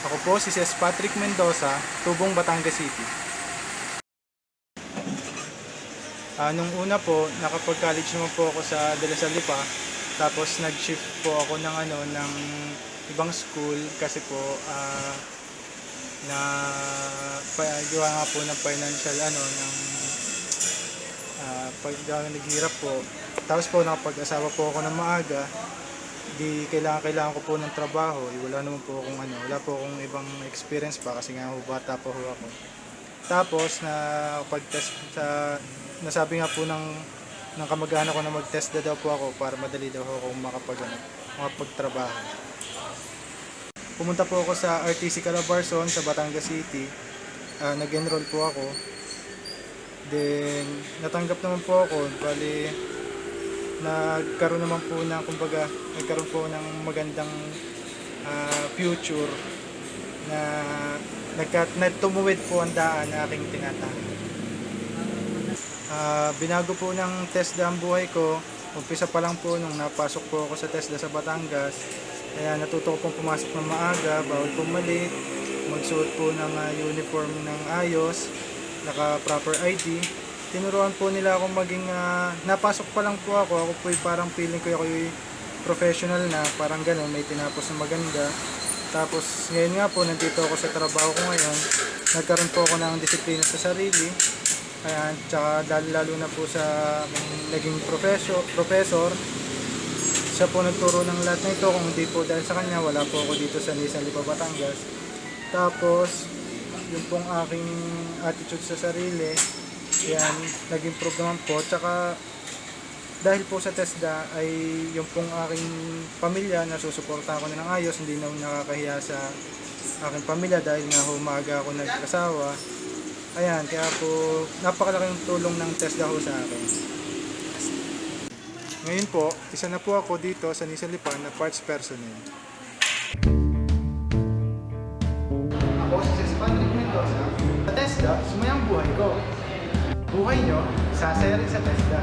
Ako po si Ces Patrick Mendoza, Tubong, Batangas City. Nung una po, nakapag-college naman po ako sa De La Salle pa. Tapos nag-shift po ako ng ibang school kasi po na gawa nga po ng financial naghirap po. Tapos po nakapag-asawa po ako ng maaga. Di kailangan ko po ng trabaho. Wala naman po wala po akong ibang experience pa kasi nga bata pa ho ako. Tapos nasabi nga po ng kamag-anak ko na mag-test daw po ako para madali daw ako makapagtrabaho. Pumunta po ako sa RTC Calabarzon sa Batangas City. Nag-enroll po ako. Then natanggap naman po ako. Bali nagkaroon po ng magandang future na tumuwid po ang daan na aking tinatahak. Binago po ng TESDA ang buhay ko. Umpisa pa lang po nung napasok po ako sa TESDA sa Batangas. Kaya natuto ko pong pumasok ng maaga, bawal pumalit, magsuot po ng uniform ng ayos, naka proper ID. Tinuruan po nila akong napasok pa lang po ako po parang feeling ko ako professional na, parang gano'n, may tinapos na maganda. Tapos ngayon nga po, nandito ako sa trabaho ko ngayon, nagkaroon po ako ng disiplina sa sarili. Ayan, tsaka lalo na po sa naging professor. Siya po nagturo ng lahat na ito. Kung hindi po dahil sa kanya, wala po ako dito sa Nissan Lipa, Batangas. Tapos, yung pong aking attitude sa sarili, yan, nag-improve naman po. Tsaka, dahil po sa TESDA ay yung pong aking pamilya, nasusuporta ko na ng ayos, hindi na nakakahiya sa aking pamilya dahil nga umaga ako nag-asawa. Ayan, kaya po napakalaking tulong ng TESDA ho sa akin. Ngayon po, isa na po ako dito sa Nissan Lipa na parts personnel. Ako si Ces Patrick Mendoza. Sa TESDA, sumayang buhay ko. Buhay nyo, sasaya rin sa TESDA.